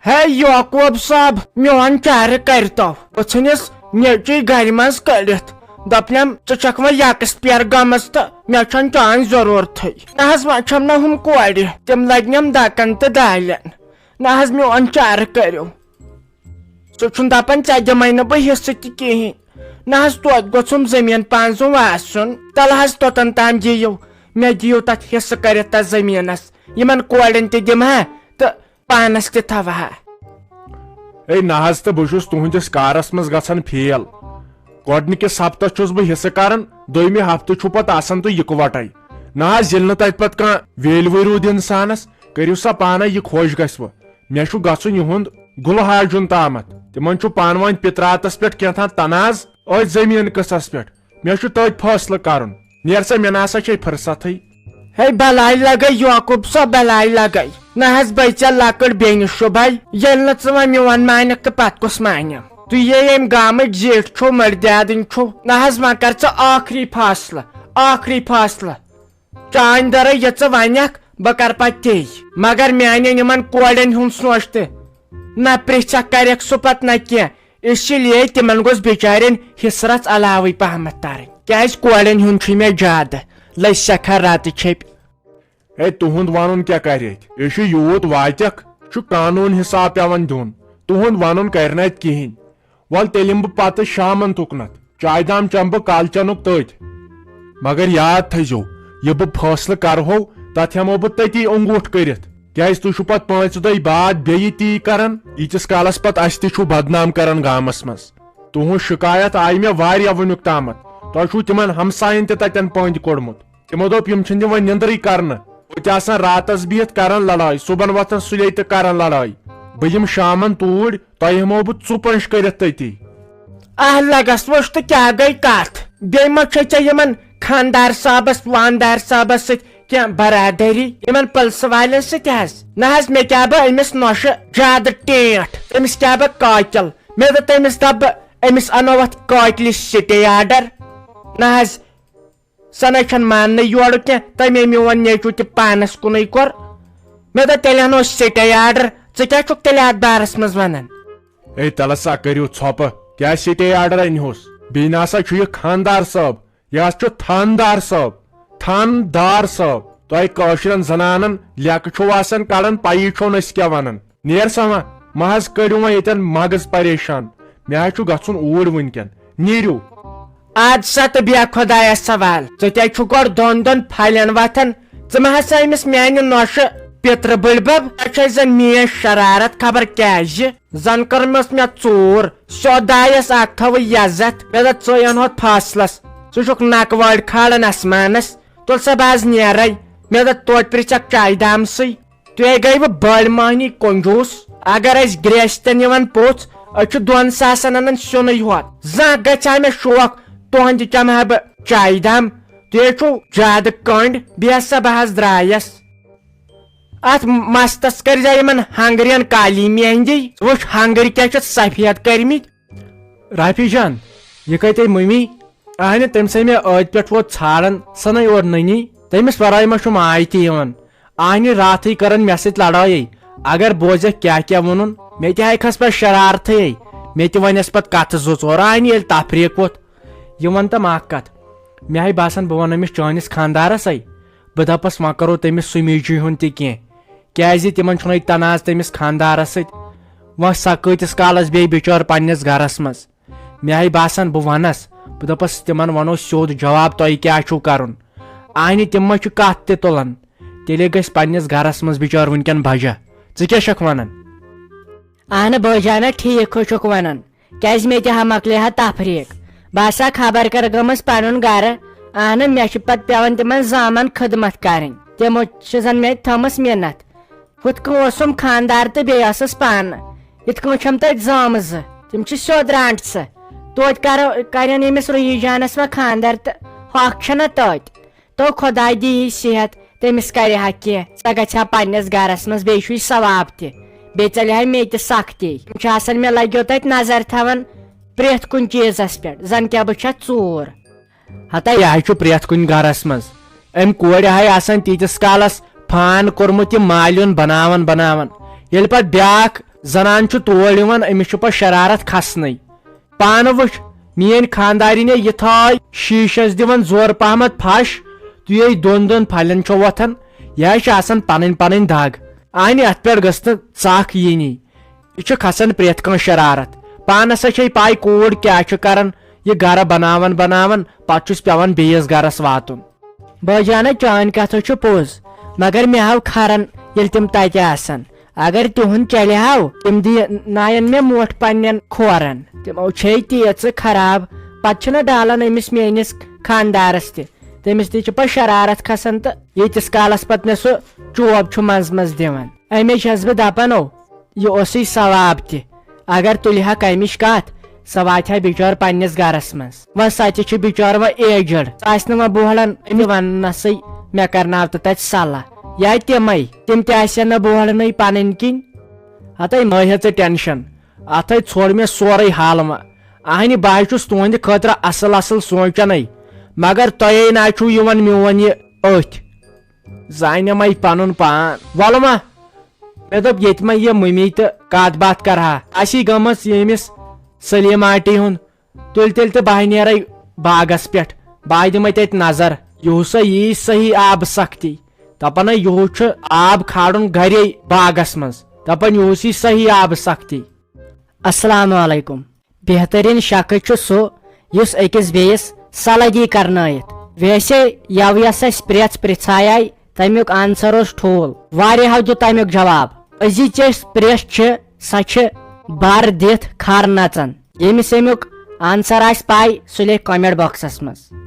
ہے یعقوب صاحب میون چارٕ کٔرتو بہٕ ژھٕنِس نیچی گرِ منٛز کٔڑِتھ دپنم ژٕ چھکھ وۄنۍ یکس پیر گٔمٕژ تہٕ مےٚ چھنہٕ چانہِ ضروٗرتھٕے نہ حظ وۄنۍ چھم نہٕ ہُم کورِ تِم لگنم دکن تہٕ دالین نہ حظ میون چارٕ کٔرِو سُہ چھُنہٕ دپان ژےٚ دِمے نہٕ بہٕ حصہٕ تہِ کِہینۍ نہ حظ توتہِ گوٚژھُم زٔمیٖن پانٛژُن واسُن تلہٕ حظ توٚتن تام دِیِو مےٚ دِیِو تتھ حصہٕ کٔرِتھ تتھ زٔمیٖنس یِمن کورٮ۪ن تہِ دِمہا تہٕ پانس تہِ تھاوہا اے نہ حظ تہٕ بہٕ چھُس تُہنٛدِس کارس منٛز گژھان فیل گۄڈنِکِس ہفتس چھُس بہٕ حصہٕ کران دوٚیمہِ ہفتہٕ چھُ پتہٕ آسان تُہۍ یِکوٹے نہ حظ ییٚلہِ نہٕ تتہِ پتہٕ کانٛہہ ویلوٕے روٗد انسانس کٔرِو سا پانے یہِ خۄش گژھوٕ مےٚ چھُ گژھُن یِہُنٛد گُلہٕ حاجُن تامتھ تِمن چھُ پانہٕ ؤنۍ پِتراتس پٮ۪ٹھ کینٛژھا تناز أتھۍ زٔمیٖن قٕصس پٮ۪ٹھ مےٚ چھُ تٔتھۍ فٲصلہٕ کرُن نیر سا مےٚ نسا چھے فرصتھٕے ہے بلاے لگے یعقوب صاحب بلاے لگے نہ حظ بے ژےٚ لۄکٕٹ بیٚنہِ شُبے ییٚلہِ نہٕ ژٕ وۄنۍ میون مانکھ تہٕ پتہٕ کُس مانیم تُہۍ ییٚمہِ گامٕکۍ زیٹھۍ چھِو مٔردیادٕنۍ چھِو نہ حظ وۄنۍ کر ژٕ آخری فٲصلہٕ چانہِ درے یہِ ژٕ ونکھ بہٕ کر پتہٕ تی مگر میانٮ۪ن یِمن کورٮ۪ن ہُنٛد سونٛچ تہِ نہ پرژھکھ کرکھ سُہ پتہٕ نہ کینٛہہ اسی لیے تِمن گوٚژھ بِچارٮ۪ن حصہٕ رژھ علاوٕے پہمتھ ترٕنۍ کیازِ کورٮ۪ن ہُنٛد چھُ مےٚ زیادٕ لٔج سٮ۪ٹھاہ راتہٕ چھیٚپۍ ہے تُہُنٛد ونُن کیٛاہ کرِ اتہِ یہِ چھُ یوٗت واتٮ۪کھ چھُ قانوٗن حساب پیوان دیُن تُہُنٛد ونُن کرِ نہٕ اتہِ کِہینۍ ول تیٚلہِ یِمہٕ بہٕ پتہٕ شامن تُکنتھ چایہِ دام چمہٕ بہٕ کالہٕ چنُک تٔتھۍ مگر یاد تھٲیزیو یہِ بہٕ فٲصلہٕ کرہو تتھ ہٮ۪مو بہٕ تٔتی انگوٗٹھ کٔرِتھ کیازِ تُہۍ چھِو پتہٕ 5 دۄہ بعد بیٚیہِ تی کران ییٖتِس کالس پتہٕ اسہِ تہِ چھُو بدنام کران گامس منٛز تُہنٛز شکایت آیہِ مےٚ واریاہ وُنیُک تامتھ تۄہہِ چھُو تِمن ہمساین تہِ تتٮ۪ن پٔنٛدۍ کوٚڑمُت تِمو دوٚپ یِم چھِنہٕ دِوان نِندرٕے کرنہٕ ہوٚتہِ آسان راتس بِہِتھ کران لڑٲے صبحن وۄتھان سُلے تہٕ کران لڑٲے بہٕ یِمہٕ شامن توٗرۍ تۄہہِ ہٮ۪مو بہٕ ژُپنٛج کٔرِتھ تٔتی لگس وٕچھ تہٕ کیٛاہ گٔے کتھ بیٚیہِ ما چھے ژےٚ یِمن خاندار صٲبس واندار صٲبس سۭتۍ کینٛہہ برادری یِمن پلسہٕ والٮ۪ن سۭتۍ حظ نہ حظ مےٚ کیٛاہ بہٕ أمِس نۄشہِ زیادٕ ٹیٹھ أمِس کیٛاہ بہٕ قٲتِل مےٚ دوٚپ تٔمِس دپ بہٕ أمِس انو اتھ قٲتلہِ سِٹے آرڈر نہ حظ سۄ نَے چھنہٕ ماننٕے یورٕ کینٛہہ تَمے میون نیچوٗ تہِ پانس کُنُے کوٚر مےٚ دوٚپ تیٚلہِ انو سِٹے آرڈر ژٕ کیٛاہ چھُکھ تیٚلہِ اتھ بارس منٛز ونان اے تلہٕ سا کٔرِو ژھۄپہٕ کیٛاہ سِٹے آرڈر أنۍہوس بیٚیہِ نسا چھُ یہِ خاندار صٲب یہِ حظ چھُ تھاندار صٲب تۄہہِ کٲشرٮ۪ن زنانن لیکہٕ چھُو آسان کڑان پیی چھو نہٕ أسۍ کیٛاہ ونان نیر سا وۄنۍ ما حظ کٔرِو وۄنۍ ییٚتٮ۪ن مغز پریشان مےٚ حظ چھُ گژھُن اوٗرۍ وُنکٮ۪ن نیٖرِو اد سا تہٕ بیٚہہ خۄدایس سوال ژٕ تے چھُکھ گۄڈٕ دۄن پھلٮ۪ن وتھان ژٕ ما ہسا أمِس میانہِ نۄشہِ پِترٕ بٔڈبب ژےٚ چھے زن میٲنۍ شرارت خبر کیازِ زن کٔرمٕژ مےٚ ژوٗر سیوٚد آیس اکھ تھوٕ یزتھ مےٚ دوٚپ ژٕے انہوتھ فٲصلس ژٕ چھُکھ نکہٕ وٲلۍ کھالان آسمانس تُل سا بہٕ حظ نیرے مےٚ دوٚپ توتہِ پرژھکھ چایہِ دامسٕے تُہۍ گٔے وٕ بٔڑ مٔہنی کنجوٗس اگر أسۍ گریستٮ۪ن یِوان پوٚژھ أسۍ چھِ 2 ساسن انان سیُنٕے یوت زانٛہہ گژھِ ہا مےٚ شوق تُہنٛدِ چمہٕ ہا بہٕ چایہِ دام تُہۍ چھُو زیادٕ کٔنڈ بیٚیہِ ہسا بہٕ حظ درٛایس اتھ مستس کٔرزِ یِمن ہنگرین کالی مہندی وٕچھ ہنگرۍ کیٛاہ چھِ سفید کٔرمٕتۍ رافی جان یہِ کتہِ مٔمی اہنہِ تٔمِسے مےٚ ٲدۍ پٮ۪ٹھ ووت ژھانڈان سۄ نَے اورٕ نٔنی تٔمِس ورٲے ما چھُ ماے تہِ یِوان اہنہِ راتھٕے کران مےٚ سۭتۍ لڑٲیی اگر بوزکھ کیٛاہ کیٛاہ ووٚنُن مےٚ تہِ آیہِ کھس پتہٕ شرارتھٕے مےٚ تہِ ونٮ۪س پتہٕ کتھٕ 2-4 اہنہِ ییٚلہِ تفریٖق ووٚتھ یہِ ون تم اکھ کتھ مےٚ آیہِ باسان بہٕ ونہٕ أمِس چٲنِس خاندارسے بہٕ دپس وۄنۍ کرو تٔمِس سُہ میجی ہُنٛد تہِ کینٛہہ کیازِ تِمن چھُنَے تناز تٔمِس خاندارس سۭتۍ وۄنۍ سۄ کۭتِس کالس بیٚیہِ بِچٲر پننِس گرس منٛز مےٚ آیہِ باسان بہٕ ونس بہٕ دپس تِمن ونو سیوٚد جواب تۄہہِ کیٛاہ چھُو کرُن اہنہِ تِم ما چھِ کتھ تہِ تُلان تیٚلے گژھِ پننِس گرس منٛز بِچٲر وُنکٮ۪ن بجا ژٕ کیٛاہ چھکھ ونان اہنہٕ بٲجانہ ٹھیٖک چھُکھ ونان کیازِ مےٚ تہِ ہا مۄکلے ہا تفریٖق بہٕ ہسا خبر کر گٔمٕژ پنُن گرٕ اہنہٕ مےٚ چھِ پتہٕ پیوان تِمن زامن خدمت کرٕنۍ تِمو چھِ زن مےٚ تھٲمٕژ مِنت ہُتھ کٔنۍ اوسُم خاندار تہٕ بیٚیہِ ٲسٕس پانہٕ یِتھ کٔنۍ چھم تتہِ زامہٕ 2 تِم چھِ سیوٚد رانٛٹژٕ توتہِ کرن أمِس رُحی جانس وۄنۍ خاندر تہٕ ہۄکھ چھنہ تٔتۍ تو خۄداے دِیی صحت تٔمِس کرِ ہا کینٛہہ سۄ گژھِ ہا پننِس گرس منٛز بیٚیہِ چھُے ثواب تہِ بیٚیہِ ژلہِ ہا مےٚ تہِ سختی یِم چھِ آسان مےٚ لگیو تتہِ نظر تھاوان پرٛٮ۪تھ کُنہِ چیٖزس پٮ۪ٹھ زن کیٛاہ بہٕ چھس ژوٗر ہتا یہِ حظ چھُ پرٛٮ۪تھ کُنہِ گرس منٛز أمۍ کورِ ہاے آسان تیٖتِس کالس فان کوٚرمُت یہِ مالیُن بناوان ییٚلہِ پتہٕ بیاکھ زنان چھ تول یوان أمس چھ پتہٕ شرارت کھسنے پانہٕ وٕچھ میٲنۍ خاندارینہِ یہِ تھٲے شیٖشس دِوان زور پہمت پھش تہٕ یہِ دۄن پھلٮ۪ن چھُ وۄتھان یہِ چھِ آسان پنٕنۍ دگ اہنہِ اتھ پٮ۪ٹھ گٔژھ نہٕ ژکھ یِنی یہِ چھُ کھسان پرٛٮ۪تھ کٲنٛسہِ شرارت پانس چھے پاے کوٗر کیٛاہ چھُ کران یہِ گرٕ بناوان پتہٕ چھُس پیوان بیٚیِس گرس واتُن بٲے جانا چٲنۍ کتھ چھُ پوٚز مگر مےٚ ہاو کھران ییٚلہِ تِم تتہِ آسن اگر تِہُنٛد چلہِ ہاو تِم ناین مےٚ موٹھ پننٮ۪ن کھورن تِمو چھے تیٖژٕ خراب پتہٕ چھِنہ ڈالان أمِس میٲنِس خاندارس تہِ تٔمِس تہِ چھِ پتہٕ شرارت کھسان تہٕ ییٖتِس کالس پتہٕ مےٚ سُہ چوب چھُ منٛزٕ دِوان امی چھس بہٕ دپان یہِ اوسُے ثواب تہِ اگر تُلہِ ہا کمِچ کتھ سۄ واتہِ ہا بِچٲر پننِس گرس منٛز وۄنۍ سۄ تہِ چھِ بِچٲر وۄنۍ ایجڈ سۄ آسہِ نہٕ وۄنۍ بوہلان أمِس وننسٕے مےٚ کرناو تہٕ تتہِ صلح یا تِمے تِم تہِ آسن نہٕ بوہلنٕے پنٕنۍ کِنۍ ہتے مہ ہے ژٕ ٹینشن اتھے ژھوڑ مےٚ سورُے حالمہ اہنہِ بہٕ چھُس تُہنٛدِ خٲطرٕ اصل سونچانے مگر تۄہے نہ چھُو یِوان میون یہِ أتھۍ زانیٚمے پنُن پان وۄلہٕ ما مےٚ دوٚپ ییٚتہِ ما یہِ مٔمی تہٕ کتھ باتھ کرہا اسی گٔمٕژ ییٚمِس سلیٖم آنٹی ہُنٛد تُلہِ تیٚلہِ تہٕ بہٕ نیرے باغس پٮ۪ٹھ بہٕ دِمے تتہِ نظر یِہُس یی صحیح آبہٕ سختی دپان یِہُس چھُ آب کھالُن گرے باغس منٛز دپان یِہُس یی صحیح آبہٕ سختی السلام علیکم بہترین شخص چھُ سُہ یُس أکِس بیٚیِس صلح دی کرنٲیِتھ ویسے یس اسہِ پرٛٮ۪ژھ پرژھایے تمیُک آنسر اوس ٹھوٗل واریاہو دیُت تمیُک جواب أزِچ یۄس پرٛٮ۪ژھ چھِ سۄ چھِ بر دِتھ کھر نژان ییٚمِس امیُک آنسر آسہِ پاے سُہ لیکھِ کمنٹ باکسس منٛز